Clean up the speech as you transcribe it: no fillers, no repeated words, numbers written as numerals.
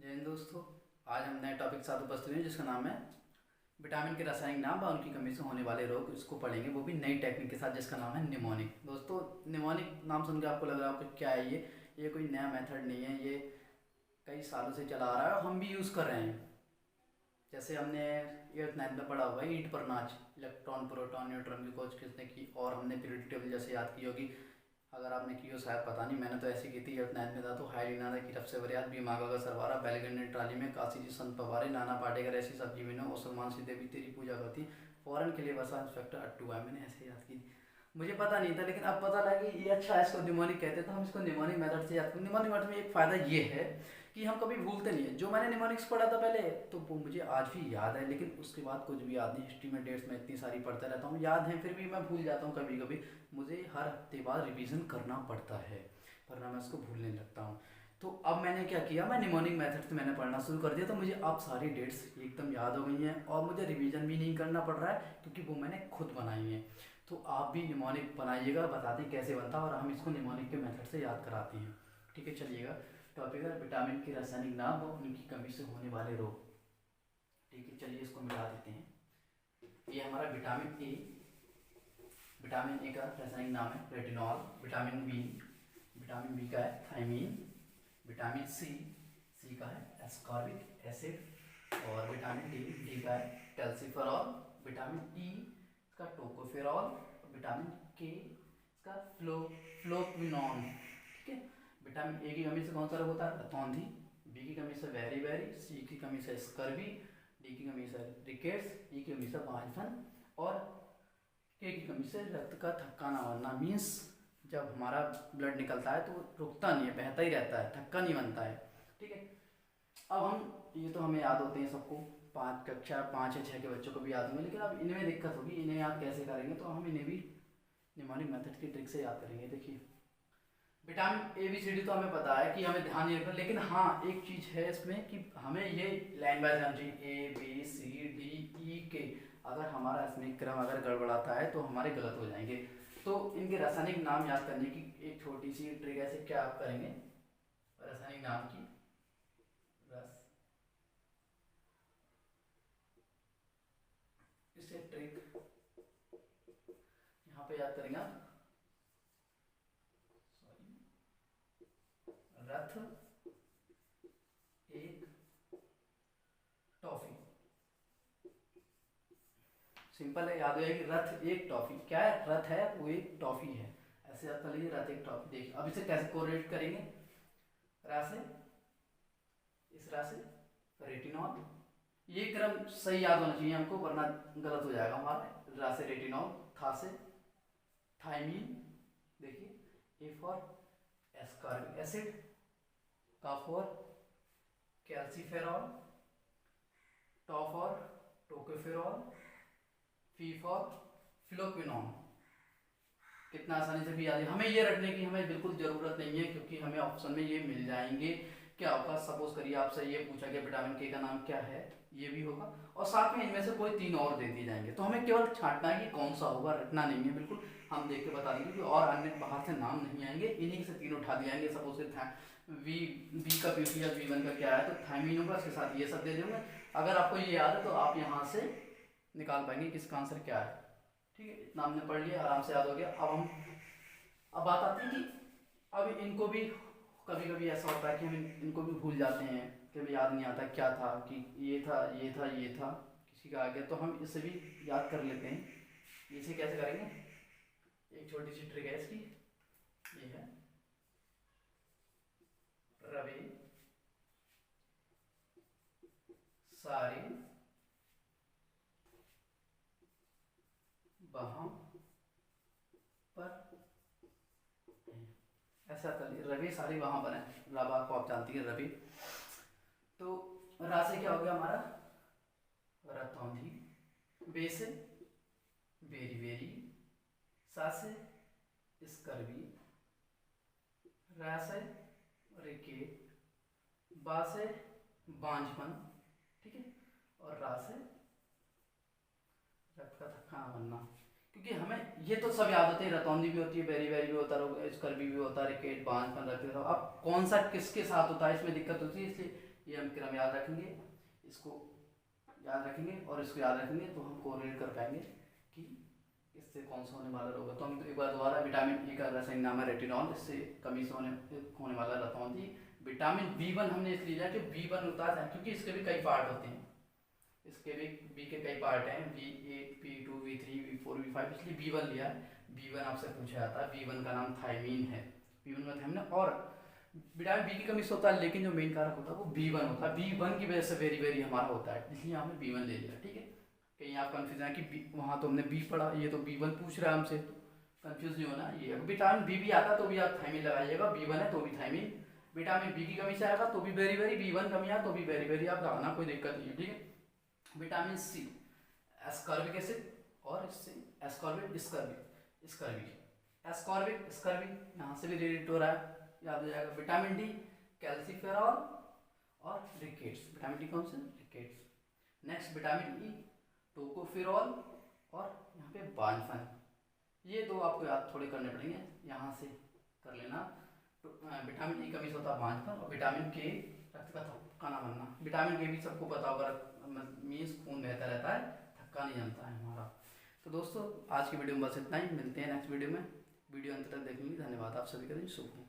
जय हिंद दोस्तों। आज हम नए टॉपिक के साथ उपस्थित हैं जिसका नाम है विटामिन के रासायनिक नाम व उनकी कमी से होने वाले रोग। इसको पढ़ेंगे वो भी नई टेक्निक के साथ जिसका नाम है निमोनिक। दोस्तों निमोनिक नाम सुन के आपको लग रहा होगा क्या है ये कोई नया मेथड नहीं है, ये कई सालों से चला आ रहा है और हम भी यूज़ कर रहे हैं। जैसे हमने 8th 9th में पढ़ा हुआ है ईंट पर नाच, इलेक्ट्रॉन प्रोटॉन न्यूट्रॉन की खोज किसने की, और हमने पीरियोडिक टेबल जैसे याद की होगी। अगर आपने की हो शायद पता नहीं, मैंने तो ऐसी की थी। 8th 9th में था तो हाइलिनादा की रफ से बरियात बीमागा का सरवारा बैलगंडे ट्राली में काशी जी संत पवारे नाना पाटेकर ऐसी सब्जी में और सलमान सी देवी तेरी पूजा करती फौरन के लिए बसा इंस्पेक्टर अट्टू भाई। मैंने ऐसे याद की थी, मुझे पता नहीं था, लेकिन अब पता लगा कि ये अच्छा है, इसको निमोनिक कहते हैं तो हम इसको निमोनिक मेथड से याद करें। निमोनिक मेथड में एक फ़ायदा ये है कि हम कभी भूलते नहीं है। जो मैंने निमोनिक्स पढ़ा था पहले तो वो मुझे आज भी याद है, लेकिन उसके बाद कुछ भी याद नहीं। हिस्ट्री में डेट्स में इतनी सारी पढ़ता रहता हूँ, याद है फिर भी मैं भूल जाता हूँ कभी कभी। मुझे हर हफ्ते बाद रिवीजन करना पड़ता है वरना मैं उसको भूलने लगता हूँ। तो अब मैंने क्या किया, मैं निमोनिक मेथड से मैंने पढ़ना शुरू कर दिया, तो मुझे अब सारी डेट्स एकदम याद हो गई हैं और मुझे रिवीजन भी नहीं करना पड़ रहा है क्योंकि वो मैंने खुद बनाई है। तो आप भी निमोनिक बनाइएगा, बताते हैं कैसे बनता है और हम इसको निमोनिक के मेथड से याद कराते हैं। ठीक है, चलिएगा। टॉपिक है विटामिन के रासायनिक नाम और उनकी कमी से होने वाले रोग। ठीक है, चलिए इसको मिला देते हैं। ये हमारा विटामिन ए, विटामिन ए का रासायनिक नाम है रेटिनॉल। विटामिन बी का है थायमीन। विटामिन सी, सी का है एस्कॉर्बिक एसिड। और विटामिन डी, डी का है कैल्सिफेरॉल। विटामिन ई का टोकोफेरॉल। विटामिन के इसका फ्लोक्विनोन। ठीक है। विटामिन ए की कमी से कौन सा रोग होता है, रतौंधी। बी की कमी से वेरी वेरी। सी की कमी से स्कर्वी। डी की कमी से रिकेट्स। ई की कमी से बांझपन। और के की कमी से रक्त का थक्का ना बनना। मीन्स जब हमारा ब्लड निकलता है तो रुकता नहीं है, बहता ही रहता है, थक्का नहीं बनता है। ठीक है। अब हम, ये तो हमें याद होते हैं सबको, 5 या 6 के बच्चों को भी याद होंगे, लेकिन अब इनमें दिक्कत होगी, इन्हें याद कैसे करेंगे, तो हम इन्हें भी निमोनिक मेथड की ट्रिक से याद करेंगे। देखिए vitamin A B C D तो हमें पता है कि हमें ध्यान नहीं रखना, लेकिन हाँ एक चीज़ है इसमें कि हमें ये लाइन बाय जाना चाहिए, ए बी सी डी ई के। अगर हमारा इसमें क्रम अगर गड़बड़ाता है तो हमारे गलत हो जाएंगे। तो इनके रासायनिक नाम याद करने की एक छोटी सी ट्रिक ऐसे क्या आप करेंगे, रासायनिक नाम की रस इसे ट्रिक यहाँ पे याद करेंगे आप। सॉरी, रथ एक टॉफी। सिंपल है, याद हो जाएगी। रथ एक टॉफी, क्या है, रथ है वो एक टॉफी है, ऐसे याद कर लीजिए, रथ एक टॉफी। देखिए अब इसे कैसे कोरिलेट करेंगे, रा से इस रा से रेटिनॉल। ये क्रम सही याद होना चाहिए हमको वरना गलत हो जाएगा हमारा। रा से रेटिनॉल, था से थायमीन। देखिए ए फॉर एस्कॉर्बिक एसिड, का फॉर कैल्सिफेरॉल, टॉ फॉर टोकोफेरॉल, फी फॉर फ्लोक्विनोन। कितना आसानी से भी याद है। हमें ये रखने की हमें बिल्कुल ज़रूरत नहीं है क्योंकि हमें ऑप्शन में ये मिल जाएंगे। क्या होगा, सपोज करिए आपसे ये पूछा गया विटामिन के का नाम क्या है, ये भी होगा और साथ में इनमें से कोई 3 और दे दिए जाएंगे, तो हमें केवल छांटना है कि कौन सा होगा, रटना नहीं है बिल्कुल। हम देख के बता देंगे और अन्य बाहर से नाम नहीं आएंगे, इन्हीं से 3 उठा दिए जाएंगे। सपोज वी बी का पी या बी वन का क्या है तो थायमीन होगा, उसके साथ ये सब दे देंगे। अगर आपको ये याद है तो आप यहाँ से निकाल पाएंगे कि इसका आंसर क्या है। ठीक है, इतना हमने पढ़ लिया, आराम से याद हो गया। अब बात आती है कि अब इनको भी कभी कभी ऐसा होता है कि हम इनको भी भूल जाते हैं कि हमें याद नहीं आता क्या था, कि ये था ये था ये था, किसी का आ गया, तो हम इसे भी याद कर लेते हैं। इसे कैसे करेंगे, एक छोटी सी ट्रिक है इसकी, ये है रवि सारी वहां पर, ऐसा कर लीजिए, रवि सारी वहां पर है। रबा को आप जानती है, रवि। तो रा से क्या हो गया हमारा, रतौंधी। बे से वेरी वेरी। सा से स्कर्वी। रा से रिकेट। बा से बांझपन। ठीक है। और रा से रक्त का थक्का बनना। क्योंकि हमें ये तो सब याद होते हैं, रतौंधी भी होती है, बेरी बेरी भी होता है, स्कर्वी भी होता है, रिकेट, बांझपन, रक्त। अब कौन सा किसके साथ होता है इसमें दिक्कत होती है, इसलिए ये हम क्रम याद रखेंगे, इसको याद रखेंगे और इसको याद रखेंगे तो हम कोरिलेट कर पाएंगे कि इससे कौन सा होने वाला रोग है। तो हम एक बार दोबारा, विटामिन ए का रासायनिक नाम है रेटिनॉल, इससे कमी से होने वाला रतौंधी। विटामिन B1 हमने इसलिए लिया कि B1 होता है, क्योंकि इसके भी कई पार्ट होते हैं, इसके भी बी के कई पार्ट हैं, B8, B2, B3, B4, B5, इसलिए B1 लिया है। B1 आपसे पूछा जाता है, B1 का नाम थायमीन है, B1 का थायमीन। और विटामिन बी की कमी से होता है, लेकिन जो मेन कारक होता है वो B1 होता है, B1 की वजह से वेरी हमारा होता है, इसलिए हमने B1 ले लिया। ठीक है, कहीं आप कंफ्यूज है कि वहाँ तो हमने B पढ़ा, ये तो B1 पूछ रहा है हमसे, तो कंफ्यूज नहीं होना। ये विटामिन बी भी आता तो भी आप थायमीन लगाइएगा, B1 है तो भी थायमीन। विटामिन बी की कमी से आएगा तो भी वेरी B1 कमी आया तो भी वेरी आप लगाना, कोई दिक्कत नहीं है। ठीक है, विटामिन सी एस्कॉर्बिक एसिड, और इससे एस्कॉर्बिक स्कर्वी यहाँ से भी रिलेट हो रहा है, याद हो जाएगा। विटामिन डी कैल्सीफेरॉल और रिकेट्स, विटामिन डी कौन से, rickets. Next vitamin E tocopherol और यहाँ पे बांफन, ये दो आपको याद थोड़े करने पड़ेंगे, यहाँ से कर लेना। तो विटामिन ई कमी से होता है बांझपन, और विटामिन के रक्त का थक्का ना बनना। विटामिन के भी सबको पता होगा, मीन्स खून बहता रहता है, थक्का नहीं जमता है हमारा। तो दोस्तों आज की वीडियो में बस इतना ही, मिलते हैं नेक्स्ट वीडियो में। वीडियो अंत तक देखने के लिए धन्यवाद, आप सभी का दिन शुभ हो।